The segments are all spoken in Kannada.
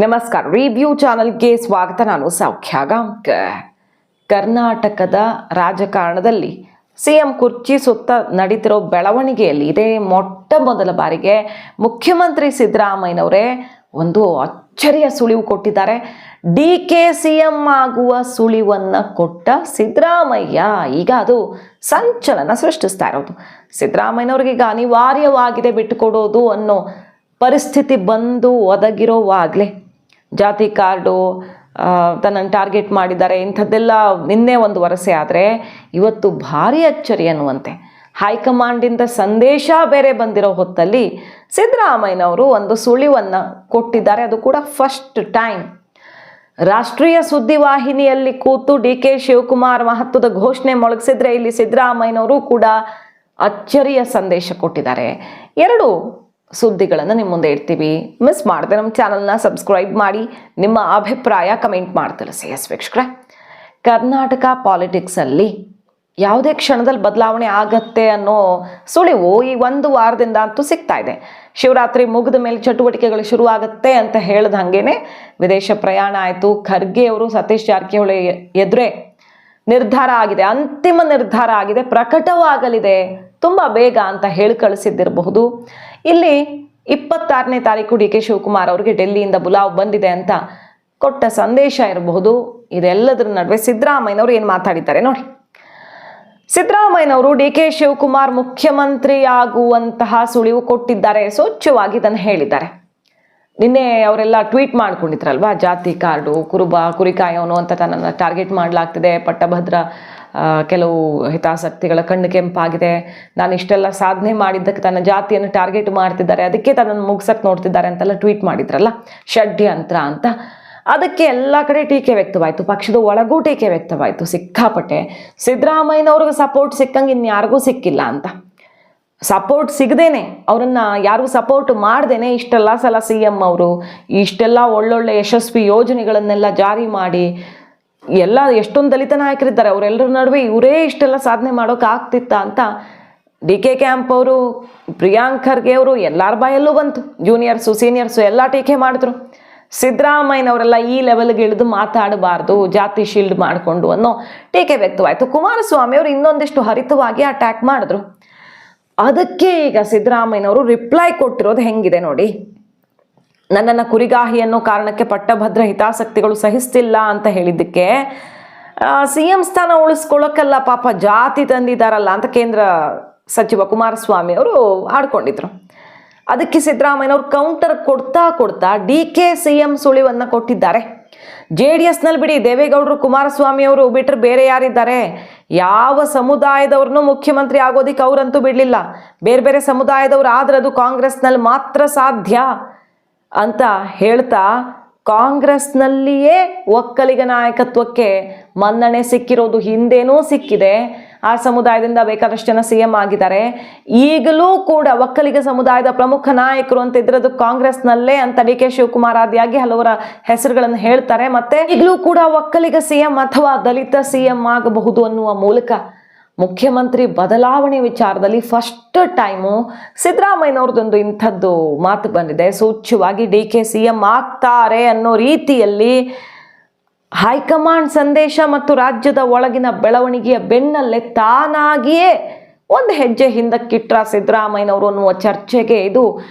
ನಮಸ್ಕಾರ. ರಿವ್ಯೂ ಚಾನೆಲ್ಗೆ ಸ್ವಾಗತ. ನಾನು ಸೌಖ್ಯ ಗಾಂವ್ಕರ್. ಕರ್ನಾಟಕದ ರಾಜಕಾರಣದಲ್ಲಿ ಸಿಎಂ ಕುರ್ಚಿ ಸುತ್ತ ನಡೀತಿರೋ ಬೆಳವಣಿಗೆಯಲ್ಲಿ ಇದೇ ಮೊಟ್ಟ ಮೊದಲ ಬಾರಿಗೆ ಮುಖ್ಯಮಂತ್ರಿ ಸಿದ್ದರಾಮಯ್ಯನವರೇ ಒಂದು ಅಚ್ಚರಿಯ ಸುಳಿವು ಕೊಟ್ಟಿದ್ದಾರೆ. ಕೆ ಸಿಎಂ ಆಗುವ ಸುಳಿವನ್ನು ಕೊಟ್ಟ ಸಿದ್ದರಾಮಯ್ಯ ಈಗ ಅದು ಸಂಚಲನ ಸೃಷ್ಟಿಸ್ತಾ ಇರೋದು. ಸಿದ್ದರಾಮಯ್ಯನವ್ರಿಗೆ ಈಗ ಅನಿವಾರ್ಯವಾಗಿದೆ ಬಿಟ್ಟುಕೊಡೋದು ಅನ್ನೋ ಪರಿಸ್ಥಿತಿ ಬಂದು ಒದಗಿರೋವಾಗಲೇ ಜಾತಿ ಕಾರ್ಡು ತನ್ನನ್ನು ಟಾರ್ಗೆಟ್ ಮಾಡಿದ್ದಾರೆ. ಇಂಥದ್ದೆಲ್ಲ ನಿನ್ನೆ ಒಂದು ವರಸೆ ಆದರೆ ಇವತ್ತು ಭಾರಿ ಅಚ್ಚರಿ ಅನ್ನುವಂತೆ ಹೈಕಮಾಂಡಿಂದ ಸಂದೇಶ ಬೇರೆ ಬಂದಿರೋ ಹೊತ್ತಲ್ಲಿ ಸಿದ್ದರಾಮಯ್ಯನವರು ಒಂದು ಸುಳಿವನ್ನು ಕೊಟ್ಟಿದ್ದಾರೆ. ಅದು ಕೂಡ ಫಸ್ಟ್ ಟೈಮ್ ರಾಷ್ಟ್ರೀಯ ಸುದ್ದಿವಾಹಿನಿಯಲ್ಲಿ ಕೂತು ಕೆ ಶಿವಕುಮಾರ್ ಮಹತ್ವದ ಘೋಷಣೆ ಮೊಳಗಿಸಿದ್ರೆ ಇಲ್ಲಿ ಸಿದ್ದರಾಮಯ್ಯನವರು ಕೂಡ ಅಚ್ಚರಿಯ ಸಂದೇಶ ಕೊಟ್ಟಿದ್ದಾರೆ. ಎರಡು ಸುದ್ದಿಗಳನ್ನು ನಿಮ್ಮ ಮುಂದೆ ಇಡ್ತೀವಿ. ಮಿಸ್ ಮಾಡದೆ ನಮ್ಮ ಚಾನಲ್ನ ಸಬ್ಸ್ಕ್ರೈಬ್ ಮಾಡಿ, ನಿಮ್ಮ ಅಭಿಪ್ರಾಯ ಕಮೆಂಟ್ ಮಾಡಿ ತಿಳಿಸಿ. ವೀಕ್ಷಕರೇ, ಕರ್ನಾಟಕ ಪಾಲಿಟಿಕ್ಸಲ್ಲಿ ಯಾವುದೇ ಕ್ಷಣದಲ್ಲಿ ಬದಲಾವಣೆ ಆಗತ್ತೆ ಅನ್ನೋ ಸುಳಿವು ಈ ಒಂದು ವಾರದಿಂದ ಅಂತೂ ಸಿಗ್ತಾ ಇದೆ. ಶಿವರಾತ್ರಿ ಮುಗಿದ ಮೇಲೆ ಚಟುವಟಿಕೆಗಳು ಶುರುವಾಗುತ್ತೆ ಅಂತ ಹೇಳಿದ ಹಾಗೇನೆ ವಿದೇಶ ಪ್ರಯಾಣ ಆಯಿತು. ಖರ್ಗೆ ಅವರು ಸತೀಶ್ ಜಾರಕಿಹೊಳಿ ಎದುರೇ ನಿರ್ಧಾರ ಆಗಿದೆ, ಅಂತಿಮ ನಿರ್ಧಾರ ಆಗಿದೆ, ಪ್ರಕಟವಾಗಲಿದೆ ತುಂಬ ಬೇಗ ಅಂತ ಹೇಳಿ ಕಳಿಸಿದ್ದಿರಬಹುದು. ಇಲ್ಲಿ 26ನೇ ತಾರೀಕು ಕೆ ಶಿವಕುಮಾರ್ ಅವರಿಗೆ ಡೆಲ್ಲಿಯಿಂದ ಬುಲಾವ್ ಬಂದಿದೆ ಅಂತ ಕೊಟ್ಟ ಸಂದೇಶ ಇರಬಹುದು. ಇದೆಲ್ಲದರ ನಡುವೆ ಸಿದ್ದರಾಮಯ್ಯನವರು ಏನು ಮಾತಾಡಿದ್ದಾರೆ ನೋಡಿ. ಸಿದ್ದರಾಮಯ್ಯನವರು ಕೆ ಶಿವಕುಮಾರ್ ಮುಖ್ಯಮಂತ್ರಿ ಆಗುವಂತಹ ಸುಳಿವು ಕೊಟ್ಟಿದ್ದಾರೆ, ಸ್ವಚ್ಛವಾಗಿ ಇದನ್ನು ಹೇಳಿದ್ದಾರೆ. ನಿನ್ನೆ ಅವರೆಲ್ಲ ಟ್ವೀಟ್ ಮಾಡ್ಕೊಂಡಿದ್ರಲ್ವಾ, ಜಾತಿ ಕಾರ್ಡು, ಕುರುಬ, ಕುರಿಕಾಯೋನು ಅಂತ ತನ್ನನ್ನು ಟಾರ್ಗೆಟ್ ಮಾಡಲಾಗ್ತಿದೆ, ಪಟ್ಟಭದ್ರ ಕೆಲವು ಹಿತಾಸಕ್ತಿಗಳ ಕಣ್ಣು ಕೆಂಪಾಗಿದೆ, ನಾನು ಇಷ್ಟೆಲ್ಲ ಸಾಧನೆ ಮಾಡಿದ್ದಕ್ಕೆ ತನ್ನ ಜಾತಿಯನ್ನು ಟಾರ್ಗೆಟ್ ಮಾಡ್ತಿದ್ದಾರೆ, ಅದಕ್ಕೆ ತನ್ನನ್ನು ಮುಗ್ಸಕ್ಕೆ ನೋಡ್ತಿದ್ದಾರೆ ಅಂತೆಲ್ಲ ಟ್ವೀಟ್ ಮಾಡಿದ್ರಲ್ಲ, ಷಡ್ಯಂತ್ರ ಅಂತ. ಅದಕ್ಕೆ ಎಲ್ಲ ಕಡೆ ಟೀಕೆ ವ್ಯಕ್ತವಾಯಿತು, ಪಕ್ಷದ ಒಳಗೂ ಟೀಕೆ ವ್ಯಕ್ತವಾಯಿತು ಸಿಕ್ಕಾಪಟ್ಟೆ. ಸಿದ್ದರಾಮಯ್ಯನವ್ರಿಗೆ ಸಪೋರ್ಟ್ ಸಿಕ್ಕಂಗೆ ಇನ್ಯಾರಿಗೂ ಸಿಕ್ಕಿಲ್ಲ ಅಂತ. ಸಪೋರ್ಟ್ ಸಿಗದೇನೆ, ಅವರನ್ನು ಯಾರು ಸಪೋರ್ಟ್ ಮಾಡ್ದೇನೆ ಇಷ್ಟೆಲ್ಲ ಸಲ ಸಿ ಎಂ ಅವರು ಇಷ್ಟೆಲ್ಲ ಒಳ್ಳೊಳ್ಳೆ ಯಶಸ್ವಿ ಯೋಜನೆಗಳನ್ನೆಲ್ಲ ಜಾರಿ ಮಾಡಿ ಎಲ್ಲ ಎಷ್ಟೊಂದು ದಲಿತ ನಾಯಕರಿದ್ದಾರೆ, ಅವರೆಲ್ಲರ ನಡುವೆ ಇವರೇ ಇಷ್ಟೆಲ್ಲ ಸಾಧನೆ ಮಾಡೋಕೆ ಆಗ್ತಿತ್ತ ಅಂತ ಕೆ ಕ್ಯಾಂಪ್ ಅವರು, ಪ್ರಿಯಾಂಕ್ ಖರ್ಗೆ ಅವರು ಎಲ್ಲರ ಬಾಯಲ್ಲೂ ಬಂತು. ಜೂನಿಯರ್ಸು ಸೀನಿಯರ್ಸು ಎಲ್ಲ ಟೀಕೆ ಮಾಡಿದ್ರು. ಸಿದ್ದರಾಮಯ್ಯನವರೆಲ್ಲ ಈ ಲೆವೆಲ್ಗೆ ಇಳಿದು ಮಾತಾಡಬಾರ್ದು, ಜಾತಿ ಶೀಲ್ಡ್ ಮಾಡಿಕೊಂಡು ಅನ್ನೋ ಟೀಕೆ ವ್ಯಕ್ತವಾಯಿತು. ಕುಮಾರಸ್ವಾಮಿ ಅವರು ಇನ್ನೊಂದಿಷ್ಟು ಹರಿತವಾಗಿ ಅಟ್ಯಾಕ್ ಮಾಡಿದ್ರು. ಅದಕ್ಕೆ ಈಗ ಸಿದ್ದರಾಮಯ್ಯನವರು ರಿಪ್ಲೈ ಕೊಟ್ಟಿರೋದು ಹೆಂಗಿದೆ ನೋಡಿ. ನನ್ನನ್ನು ಕುರಿಗಾಹಿ ಅನ್ನೋ ಕಾರಣಕ್ಕೆ ಪಟ್ಟಭದ್ರ ಹಿತಾಸಕ್ತಿಗಳು ಸಹಿಸ್ತಿಲ್ಲ ಅಂತ ಹೇಳಿದ್ದಕ್ಕೆ ಸಿ ಎಂ ಸ್ಥಾನ ಉಳಿಸ್ಕೊಳ್ಳೋಕ್ಕಲ್ಲ ಪಾಪ ಜಾತಿ ತಂದಿದ್ದಾರಲ್ಲ ಅಂತ ಕೇಂದ್ರ ಸಚಿವ ಕುಮಾರಸ್ವಾಮಿ ಅವರು ಆಡ್ಕೊಂಡಿದ್ರು. ಅದಕ್ಕೆ ಸಿದ್ದರಾಮಯ್ಯನವರು ಕೌಂಟರ್ ಕೊಡ್ತಾ ಕೆ ಸಿ ಎಂ ಸುಳಿವನ್ನು ಕೊಟ್ಟಿದ್ದಾರೆ. JDSನಲ್ಲಿ ಬಿಡಿ, ದೇವೇಗೌಡರು ಕುಮಾರಸ್ವಾಮಿ ಅವರು ಬಿಟ್ಟರೆ ಬೇರೆ ಯಾರಿದ್ದಾರೆ? ಯಾವ ಸಮುದಾಯದವ್ರನ್ನೂ ಮುಖ್ಯಮಂತ್ರಿ ಆಗೋದಿಕ್ಕೆ ಅವರಂತೂ ಬಿಡಲಿಲ್ಲ. ಬೇರೆ ಬೇರೆ ಸಮುದಾಯದವ್ರು ಆದ್ರೆ ಅದು ಕಾಂಗ್ರೆಸ್ನಲ್ಲಿ ಮಾತ್ರ ಸಾಧ್ಯ ಅಂತ ಹೇಳ್ತಾ ಕಾಂಗ್ರೆಸ್ನಲ್ಲಿಯೇ ಒಕ್ಕಲಿಗ ನಾಯಕತ್ವಕ್ಕೆ ಮನ್ನಣೆ ಸಿಕ್ಕಿರೋದು ಹಿಂದೇನೂ ಸಿಕ್ಕಿದೆ. ಆ ಸಮುದಾಯದಿಂದ ಬೇಕಾದಷ್ಟು ಜನ CM ಆಗಿದ್ದಾರೆ. ಈಗಲೂ ಕೂಡ ಒಕ್ಕಲಿಗ ಸಮುದಾಯದ ಪ್ರಮುಖ ನಾಯಕರು ಅಂತ ಇದ್ರದ್ದು ಕಾಂಗ್ರೆಸ್ನಲ್ಲೇ ಅಂತ ಕೆ ಶಿವಕುಮಾರ್ ಆದಿಯಾಗಿ ಹಲವರ ಹೆಸರುಗಳನ್ನು ಹೇಳ್ತಾರೆ. ಮತ್ತೆ ಈಗಲೂ ಕೂಡ ಒಕ್ಕಲಿಗ CM ಅಥವಾ ದಲಿತ CM ಆಗಬಹುದು ಅನ್ನುವ ಮೂಲಕ ಮುಖ್ಯಮಂತ್ರಿ ಬದಲಾವಣೆ ವಿಚಾರದಲ್ಲಿ ಫಸ್ಟ್ ಟೈಮು ಸಿದ್ದರಾಮಯ್ಯನವ್ರದ್ದೊಂದು ಇಂಥದ್ದು ಮಾತು ಬಂದಿದೆ. ಸೂಚ್ಯವಾಗಿ ಕೆ CM ಆಗ್ತಾರೆ ಅನ್ನೋ ರೀತಿಯಲ್ಲಿ ಹೈಕಮಾಂಡ್ ಸಂದೇಶ ಮತ್ತು ರಾಜ್ಯದ ಒಳಗಿನ ಬೆಳವಣಿಗೆಯ ಬೆನ್ನಲ್ಲೇ ತಾನಾಗಿಯೇ ಒಂದು ಹೆಜ್ಜೆ ಹಿಂದಕ್ಕಿಟ್ರ ಸಿದ್ದರಾಮಯ್ಯನವರು ಅನ್ನುವ ಚರ್ಚೆಗೆ ಇದು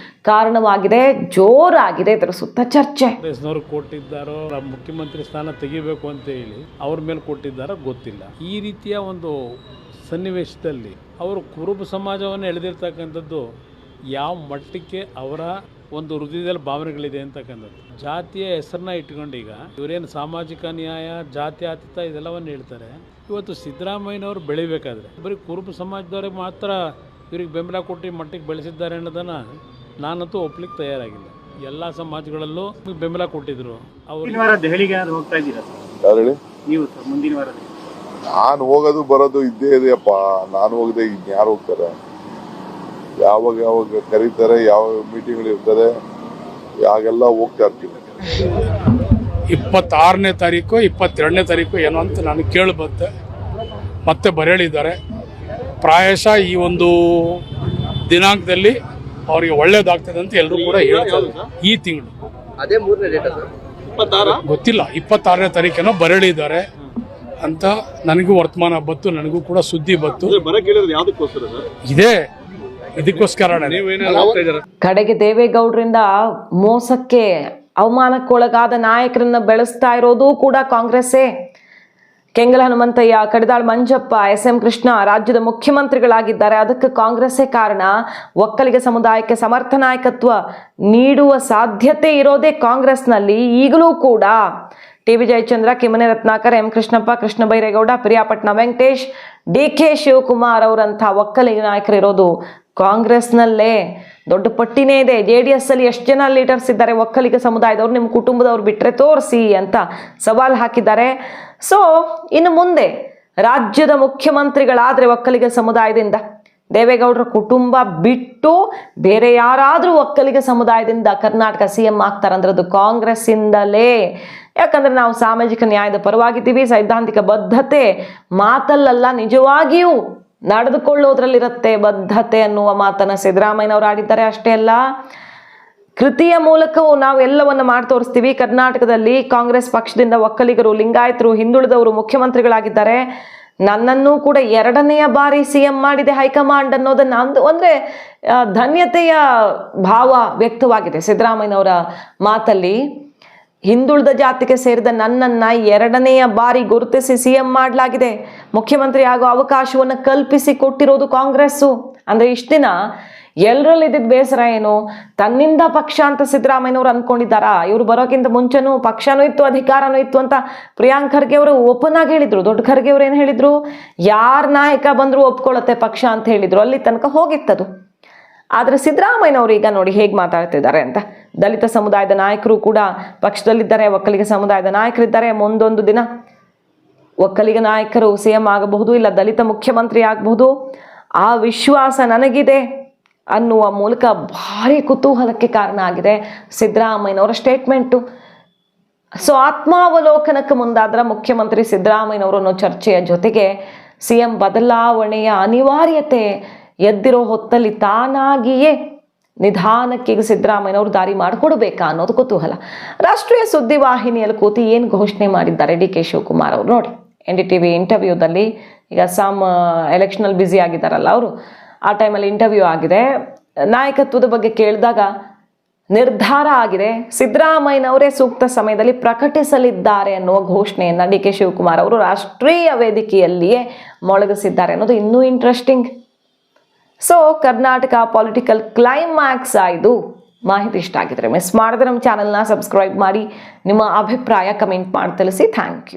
ಕಾರಣವಾಗಿದೆ. ಜೋರಾಗಿದೆ ಇದರ ಸುತ್ತ ಚರ್ಚೆ. ಕಾಂಗ್ರೆಸ್ನವರು ಕೊಟ್ಟಿದ್ದಾರೋ ಮುಖ್ಯಮಂತ್ರಿ ಸ್ಥಾನ ತೆಗಿಬೇಕು ಅಂತ ಹೇಳಿ ಅವ್ರ ಮೇಲೆ ಕೊಟ್ಟಿದ್ದಾರೋ ಗೊತ್ತಿಲ್ಲ. ಈ ರೀತಿಯ ಒಂದು ಸನ್ನಿವೇಶದಲ್ಲಿ ಅವರು ಕುರುಬ ಸಮಾಜವನ್ನು ಎಳೆದಿರ್ತಕ್ಕಂಥದ್ದು ಯಾವ ಮಟ್ಟಕ್ಕೆ ಅವರ ಒಂದು ಹೃದಯದಲ್ಲಿ ಭಾವನೆಗಳಿದೆ ಅಂತಕ್ಕಂಥದ್ದು. ಜಾತಿಯ ಹೆಸರನ್ನ ಇಟ್ಕೊಂಡು ಈಗ ಇವರೇನು ಸಾಮಾಜಿಕ ನ್ಯಾಯ, ಜಾತ್ಯತೀತ ಇದೆಲ್ಲವನ್ನು ಹೇಳ್ತಾರೆ. ಇವತ್ತು ಸಿದ್ದರಾಮಯ್ಯನವರು ಬೆಳಿಬೇಕಾದ್ರೆ ಬರೀ ಕುರುಬ ಸಮಾಜದವ್ರಿಗೆ ಮಾತ್ರ ಇವ್ರಿಗೆ ಬೆಂಬಲ ಕೊಟ್ಟು ಮಟ್ಟಿಗೆ ಬೆಳೆಸಿದ್ದಾರೆ ಅನ್ನೋದನ್ನು ನಾನಂತೂ ಒಪ್ಲಿಕ್ಕೆ ತಯಾರಾಗಿಲ್ಲ. ಎಲ್ಲ ಸಮಾಜಗಳಲ್ಲೂ ಬೆಂಬಲ ಕೊಟ್ಟಿದ್ರು. ಅವರು ದೆಹಲಿಗೆ ಹೋಗ್ತಾ ಇದ್ದೀರಾ ನೀವು ಮುಂದಿನ ವಾರದಲ್ಲಿ? ನಾನು ಹೋಗೋದು ಬರೋದು ಇದ್ದೇ ಇದೆಯಪ್ಪ. ನಾನು ಹೋಗದೆ ಇನ್ಯಾರು ಹೋಗ್ತಾರೆ? ಯಾವಾಗ ಕರೀತಾರೆ, ಯಾವ ಮೀಟಿಂಗ್ಗಳು ಇರ್ತದೆ, ಯಾಗೆಲ್ಲ ಹೋಗ್ತಾ ಇರ್ತೀವಿ. 26ನೇ ತಾರೀಕು 22ನೇ ತಾರೀಕು ಏನೋ ಅಂತ ನಾನು ಕೇಳಬಂತೆ. ಮತ್ತೆ ಬರೇಳಿದ್ದಾರೆ. ಪ್ರಾಯಶಃ ಈ ಒಂದು ದಿನಾಂಕದಲ್ಲಿ ಅವರಿಗೆ ಒಳ್ಳೇದಾಗ್ತದೆ ಅಂತ ಎಲ್ಲರೂ ಕೂಡ ಹೇಳ್ತಾರೆ. ಈ ತಿಂಗಳು ಅದೇ 3ನೇ ಡೇಟ್ ಸರ್. ಗೊತ್ತಿಲ್ಲ, 26ನೇ ತಾರೀಕೇನೋ ಬರಳಿದ್ದಾರೆ ಅಂತ ನನಗೂ ವರ್ತಮಾನ ಬತ್ತು, ನನಗೂ ಕೂಡ ಸುದ್ದಿ ಬತ್ತು. ಇದಕ್ಕೋಸ್ಕರ ಕಡೆಗೆ ದೇವೇಗೌಡರಿಂದ ಮೋಸಕ್ಕೆ ಅವಮಾನಕ್ಕೊಳಗಾದ ನಾಯಕರನ್ನ ಬೆಳೆಸ್ತಾ ಇರೋದು ಕೂಡ ಕಾಂಗ್ರೆಸ್ಸೇ. ಕೆಂಗಲ ಹನುಮಂತಯ್ಯ, ಕಡಿದಾಳ್ ಮಂಜಪ್ಪ, SM ಕೃಷ್ಣ ರಾಜ್ಯದ ಮುಖ್ಯಮಂತ್ರಿಗಳಾಗಿದ್ದಾರೆ. ಅದಕ್ಕೆ ಕಾಂಗ್ರೆಸ್ಸೇ ಕಾರಣ. ಒಕ್ಕಲಿಗ ಸಮುದಾಯಕ್ಕೆ ಸಮರ್ಥ ನಾಯಕತ್ವ ನೀಡುವ ಸಾಧ್ಯತೆ ಇರೋದೇ ಕಾಂಗ್ರೆಸ್ನಲ್ಲಿ ಈಗಲೂ ಕೂಡ. TB Jayachandra, Kimmane Ratnakar, M Krishnappa, Krishna Byregowda, Piriyapatna Venkatesh, DK Shivakumar ಅವರಂಥ Vokkaliga ನಾಯಕರಿರೋದು ಕಾಂಗ್ರೆಸ್ನಲ್ಲೇ. ದೊಡ್ಡ ಪಟ್ಟಿನೇ ಇದೆ. JDS ಅಲ್ಲಿ ಎಷ್ಟು ಜನ ಲೀಡರ್ಸ್ ಇದ್ದಾರೆ ಒಕ್ಕಲಿಗ ಸಮುದಾಯದವ್ರು, ನಿಮ್ಮ ಕುಟುಂಬದವ್ರು ಬಿಟ್ಟರೆ ತೋರಿಸಿ ಅಂತ ಸವಾಲು ಹಾಕಿದ್ದಾರೆ. ಸೊ ಇನ್ನು ಮುಂದೆ ರಾಜ್ಯದ ಮುಖ್ಯಮಂತ್ರಿಗಳಾದರೆ ಒಕ್ಕಲಿಗ ಸಮುದಾಯದಿಂದ, ದೇವೇಗೌಡರ ಕುಟುಂಬ ಬಿಟ್ಟು ಬೇರೆ ಯಾರಾದರೂ ಒಕ್ಕಲಿಗ ಸಮುದಾಯದಿಂದ ಕರ್ನಾಟಕ CM ಆಗ್ತಾರಂದ್ರೆ ಅದು ಕಾಂಗ್ರೆಸ್ಸಿಂದಲೇ. ಯಾಕಂದ್ರೆ ನಾವು ಸಾಮಾಜಿಕ ನ್ಯಾಯದ ಪರವಾಗಿದ್ದೀವಿ. ಸೈದ್ಧಾಂತಿಕ ಬದ್ಧತೆ ಮಾತಲ್ಲಲ್ಲ, ನಿಜವಾಗಿಯೂ ನಡೆದುಕೊಳ್ಳೋದ್ರಲ್ಲಿರುತ್ತೆ ಬದ್ಧತೆ ಅನ್ನುವ ಮಾತನ್ನ ಸಿದ್ದರಾಮಯ್ಯನವರು ಆಡಿದ್ದಾರೆ. ಅಷ್ಟೇ ಅಲ್ಲ, ಕೃತಿಯ ಮೂಲಕವೂ ನಾವೆಲ್ಲವನ್ನು ಮಾಡಿ ತೋರಿಸ್ತೀವಿ. ಕರ್ನಾಟಕದಲ್ಲಿ ಕಾಂಗ್ರೆಸ್ ಪಕ್ಷದಿಂದ ಒಕ್ಕಲಿಗರು, ಲಿಂಗಾಯತರು, ಹಿಂದುಳಿದವರು ಮುಖ್ಯಮಂತ್ರಿಗಳಾಗಿದ್ದಾರೆ. ನನ್ನನ್ನು ಕೂಡ 2ನೇ ಬಾರಿ CM ಮಾಡಿದೆ ಹೈಕಮಾಂಡ್ ಅನ್ನೋದನ್ನ ಅಂದ್ರೆ ಧನ್ಯತೆಯ ಭಾವ ವ್ಯಕ್ತವಾಗಿದೆ ಸಿದ್ದರಾಮಯ್ಯನವರ ಮಾತಲ್ಲಿ. ಹಿಂದುಳಿದ ಜಾತಿಗೆ ಸೇರಿದ ನನ್ನನ್ನು 2ನೇ ಬಾರಿ ಗುರುತಿಸಿ CM ಮಾಡಲಾಗಿದೆ. ಮುಖ್ಯಮಂತ್ರಿ ಆಗೋ ಅವಕಾಶವನ್ನು ಕಲ್ಪಿಸಿ ಕೊಟ್ಟಿರೋದು ಕಾಂಗ್ರೆಸ್ಸು. ಅಂದ್ರೆ ಇಷ್ಟು ದಿನ ಎಲ್ಲರಲ್ಲಿ ಇದ್ದಿದ್ದ ಬೇಸರ ಏನು, ತನ್ನಿಂದ ಪಕ್ಷ ಅಂತ ಸಿದ್ದರಾಮಯ್ಯನವರು ಅಂದ್ಕೊಂಡಿದ್ದಾರಾ? ಇವರು ಬರೋಕ್ಕಿಂತ ಮುಂಚೆನೂ ಪಕ್ಷನೂ ಇತ್ತು, ಅಧಿಕಾರನೂ ಇತ್ತು ಅಂತ ಪ್ರಿಯಾಂಕ್ ಖರ್ಗೆ ಅವರು ಓಪನ್ ಆಗಿ ಹೇಳಿದ್ರು. ದೊಡ್ಡ ಖರ್ಗೆ ಅವರು ಏನು ಹೇಳಿದ್ರು, ಯಾರ ನಾಯಕ ಬಂದರೂ ಒಪ್ಕೊಳ್ಳುತ್ತೆ ಪಕ್ಷ ಅಂತ ಹೇಳಿದ್ರು. ಅಲ್ಲಿ ತನಕ ಹೋಗಿತ್ತದು. ಆದರೆ ಸಿದ್ದರಾಮಯ್ಯನವರು ಈಗ ನೋಡಿ ಹೇಗೆ ಮಾತಾಡ್ತಿದ್ದಾರೆ ಅಂತ. ದಲಿತ ಸಮುದಾಯದ ನಾಯಕರು ಕೂಡ ಪಕ್ಷದಲ್ಲಿದ್ದಾರೆ, ಒಕ್ಕಲಿಗ ಸಮುದಾಯದ ನಾಯಕರಿದ್ದಾರೆ. ಮುಂದೊಂದು ದಿನ ಒಕ್ಕಲಿಗ ನಾಯಕರು CM ಆಗಬಹುದು, ಇಲ್ಲ ದಲಿತ ಮುಖ್ಯಮಂತ್ರಿ ಆಗಬಹುದು, ಆ ವಿಶ್ವಾಸ ನನಗಿದೆ ಅನ್ನುವ ಮೂಲಕ ಭಾರಿ ಕುತೂಹಲಕ್ಕೆ ಕಾರಣ ಆಗಿದೆ ಸಿದ್ದರಾಮಯ್ಯನವರ ಸ್ಟೇಟ್ಮೆಂಟು. ಸೊ ಆತ್ಮಾವಲೋಕನಕ್ಕೆ ಮುಂದಾದ್ರ ಮುಖ್ಯಮಂತ್ರಿ ಸಿದ್ದರಾಮಯ್ಯನವರು ಅನ್ನೋ ಚರ್ಚೆಯ ಜೊತೆಗೆ CM ಬದಲಾವಣೆಯ ಅನಿವಾರ್ಯತೆ ಎದ್ದಿರೋ ಹೊತ್ತಲ್ಲಿ ತಾನಾಗಿಯೇ ನಿಧಾನಕ್ಕೆ ಈಗ ಸಿದ್ದರಾಮಯ್ಯನವರು ದಾರಿ ಮಾಡಿಕೊಡ್ಬೇಕಾ ಅನ್ನೋದು ಕುತೂಹಲ. ರಾಷ್ಟ್ರೀಯ ಸುದ್ದಿವಾಹಿನಿಯಲ್ಲಿ ಕೂತಿ ಏನು ಘೋಷಣೆ ಮಾಡಿದ್ದಾರೆ DK ಶಿವಕುಮಾರ್ ಅವರು ನೋಡಿ. NDTV ಇಂಟರ್ವ್ಯೂದಲ್ಲಿ, ಈಗ ಅಸ್ಸಾಂ ಎಲೆಕ್ಷನಲ್ಲಿ ಬ್ಯುಸಿ ಆಗಿದ್ದಾರಲ್ಲ ಅವರು, ಆ ಟೈಮಲ್ಲಿ ಇಂಟರ್ವ್ಯೂ ಆಗಿದೆ. ನಾಯಕತ್ವದ ಬಗ್ಗೆ ಕೇಳಿದಾಗ ನಿರ್ಧಾರ ಆಗಿದೆ, ಸಿದ್ದರಾಮಯ್ಯನವರೇ ಸೂಕ್ತ ಸಮಯದಲ್ಲಿ ಪ್ರಕಟಿಸಲಿದ್ದಾರೆ ಅನ್ನುವ ಘೋಷಣೆಯನ್ನು DK ಶಿವಕುಮಾರ್ ಅವರು ರಾಷ್ಟ್ರೀಯ ವೇದಿಕೆಯಲ್ಲಿಯೇ ಮೊಳಗಿಸಿದ್ದಾರೆ ಅನ್ನೋದು ಇನ್ನೂ interesting. So Karnataka political climax ಆಯ್ದು. ಮಾಹಿತಿ ಇಷ್ಟ ಆಗಿದ್ರೆ ಮಿಸ್ ಮಾಡಿದ್ರೆ ನಮ್ಮ ಚಾನಲ್ನ ಸಬ್ಸ್ಕ್ರೈಬ್ ಮಾಡಿ, ನಿಮ್ಮ ಅಭಿಪ್ರಾಯ ಕಮೆಂಟ್ ಮಾಡಿ ತಿಳಿಸಿ. Thank you.